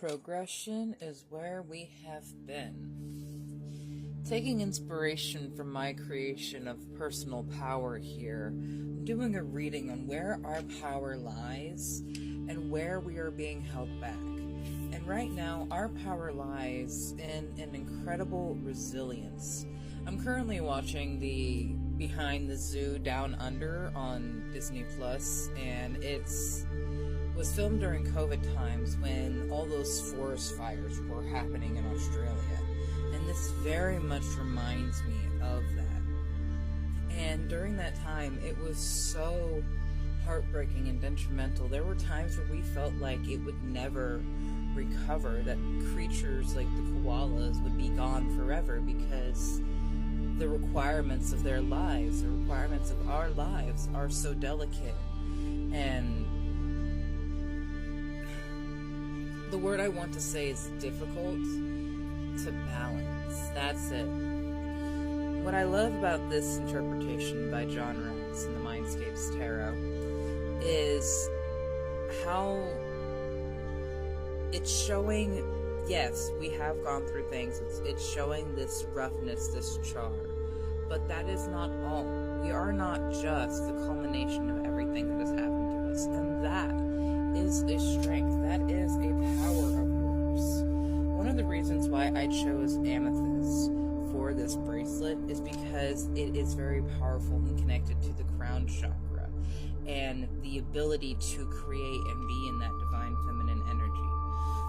Progression is where we have been. Taking inspiration from my creation of personal power here, I'm doing a reading on where our power lies and where we are being held back. And right now, our power lies in an incredible resilience. I'm currently watching the Behind the Zoo Down Under on Disney Plus, and it's was filmed during COVID times when all those forest fires were happening in Australia. And this very much reminds me of that. And during that time, it was so heartbreaking and detrimental. There were times where we felt like it would never recover, that creatures like the koalas would be gone forever because the requirements of their lives, the requirements of our lives are so delicate. And the word I want to say is difficult to balance. That's it. What I love about this interpretation by John Rice in the Mindscapes Tarot is how it's showing, yes, we have gone through things. It's showing this roughness, this char. But that is not all. We are not just the culmination of everything that has happened to us. And that is a strength. That is a power of yours. One of the reasons why I chose amethyst for this bracelet is because it is very powerful and connected to the crown chakra and the ability to create and be in that divine feminine energy.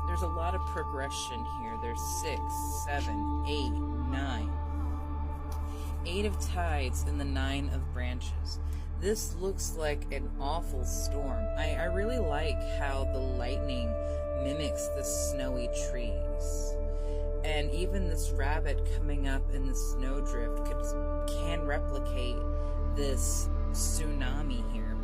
There's a lot of progression here. There's 6, 7, 8, 9. 8 of tides and the 9 of branches. This looks like an awful storm. I really like how the lightning mimics the snowy trees. And even this rabbit coming up in the snowdrift can replicate this tsunami here.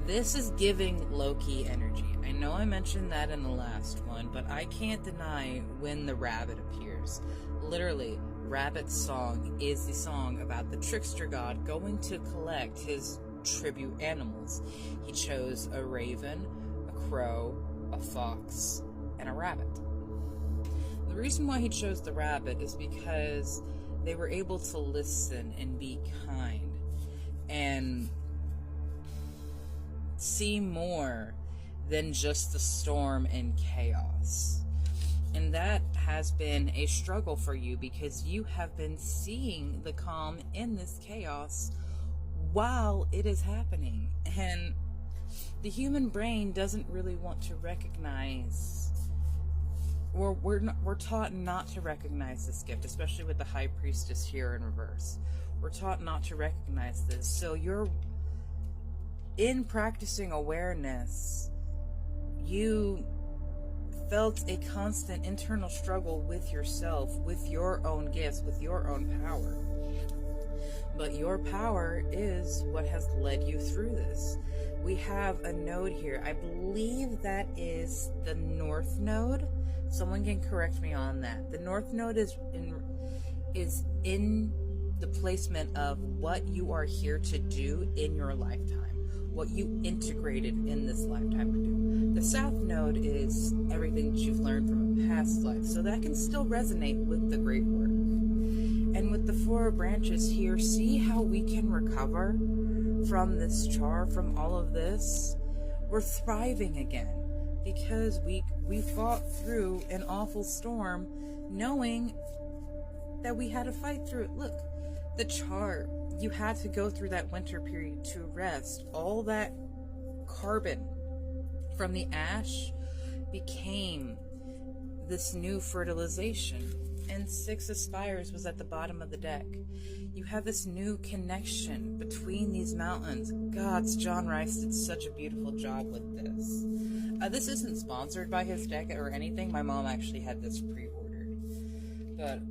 This is giving Loki energy. I know I mentioned that in the last one, but I can't deny when the rabbit appears. Literally, Rabbit's song is the song about the trickster god going to collect his tribute animals. He chose a raven, a crow, a fox, and a rabbit. The reason why he chose the rabbit is because they were able to listen and be kind and see more than just the storm and chaos. And that has been a struggle for you because you have been seeing the calm in this chaos while it is happening. And the human brain doesn't really want to recognize, or we're taught not to recognize this gift, especially with the High Priestess here in reverse. We're taught not to recognize this. So you're in practicing awareness, you felt a constant internal struggle with yourself, with your own gifts, with your own power. But your power is what has led you through this. We have a node here. I believe that is the North Node. Someone can correct me on that. The North Node is in the placement of what you are here to do in your lifetime, what you integrated in this lifetime to do. The South Node is everything that you've learned from a past life, so that can still resonate with the great work. And with the 4 branches here, see how we can recover from this char, from all of this? We're thriving again because we fought through an awful storm knowing that we had to fight through it. Look, the char, you had to go through that winter period to rest. All that carbon from the ash became this new fertilization. And 6 of Spires was at the bottom of the deck. You have this new connection between these mountains. God's John Rice did such a beautiful job with this. This isn't sponsored by his deck or anything. My mom actually had this pre-ordered. But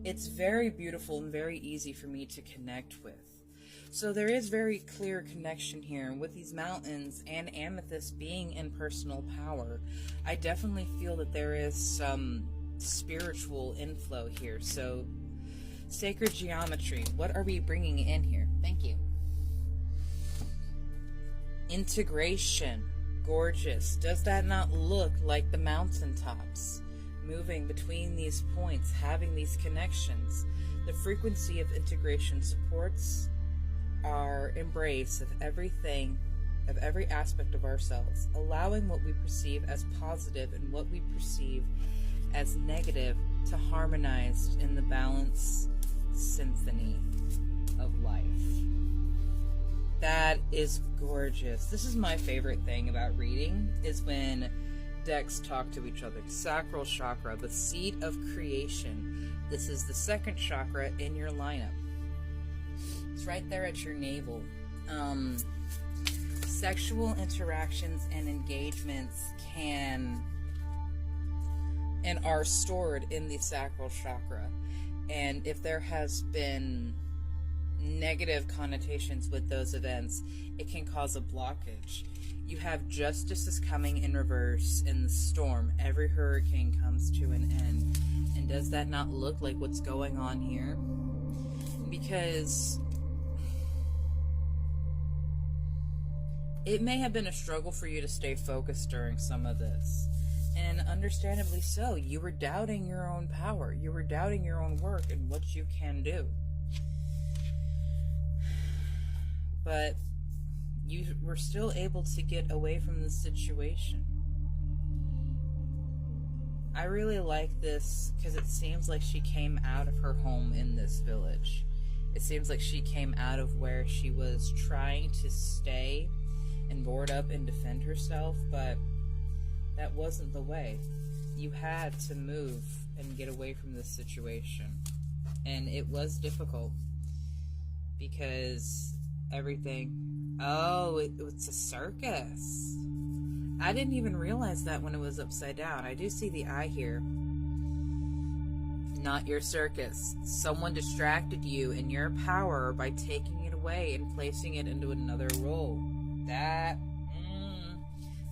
it's very beautiful and very easy for me to connect with. So there is very clear connection here with these mountains and amethyst being in personal power. I definitely feel that there is some spiritual inflow here. So sacred geometry, what are we bringing in here? Thank you. Integration. gorgeous? Does that not look like the mountaintops? Moving between these points, having these connections. The frequency of integration supports our embrace of everything, of every aspect of ourselves, allowing what we perceive as positive and what we perceive as negative to harmonize in the balance symphony of life. That is gorgeous. This is my favorite thing about reading, is when decks talk to each other. Sacral chakra, the seat of creation. This is the second chakra in your lineup. It's right there at your navel. Sexual interactions and engagements can and are stored in the sacral chakra. And if there has been negative connotations with those events, it can cause a blockage. You have justice is coming in reverse in the storm. Every hurricane comes to an end. And does that not look like what's going on here? Because it may have been a struggle for you to stay focused during some of this. And understandably so. You were doubting your own power. You were doubting your own work and what you can do. But you were still able to get away from the situation. I really like this because it seems like she came out of her home in this village. It seems like she came out of where she was trying to stay and board up and defend herself, but that wasn't the way. You had to move and get away from this situation. And it was difficult because everything... Oh, it's a circus. I didn't even realize that when it was upside down. I do see the eye here. Not your circus. Someone distracted you in your power by taking it away and placing it into another role. That...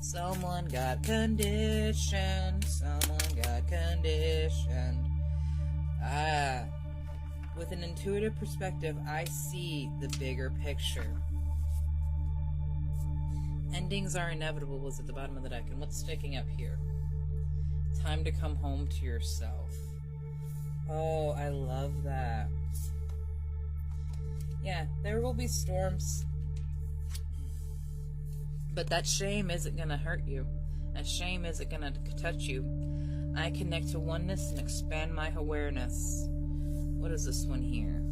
Someone got conditioned. Someone got conditioned. With an intuitive perspective, I see the bigger picture. Endings are inevitable was at the bottom of the deck. And what's sticking up here? Time to come home to yourself. Oh, I love that. Yeah, there will be storms. But that shame isn't going to hurt you. That shame isn't going to touch you. I connect to oneness and expand my awareness. What is this one here?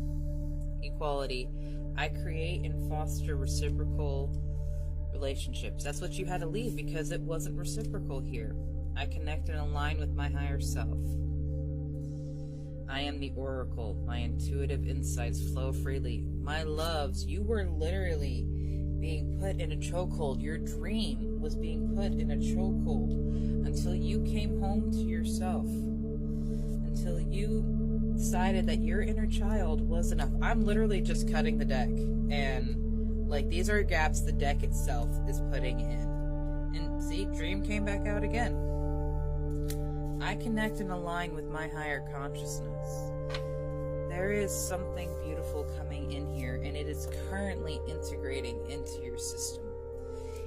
Equality. I create and foster reciprocal relationships. That's what you had to leave because it wasn't reciprocal here. I connect and align with my higher self. I am the oracle. My intuitive insights flow freely. My loves, you were literally being put in a chokehold. Your dream was being put in a chokehold until you came home to yourself. Until you decided that your inner child was enough. I'm literally just cutting the deck. And, like, these are gaps the deck itself is putting in. And, see, dream came back out again. I connect and align with my higher consciousness. There is something beautiful coming in here, and it is currently integrating into your system.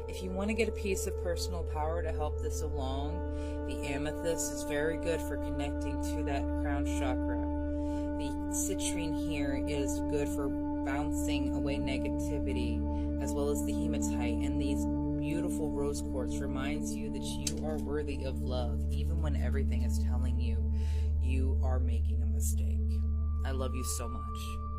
If you want to get a piece of personal power to help this along, the amethyst is very good for connecting to that crown chakra. The citrine here is good for bouncing away negativity, as well as the hematite, and these beautiful rose quartz reminds you that you are worthy of love, even when everything is telling you you are making a mistake. I love you so much.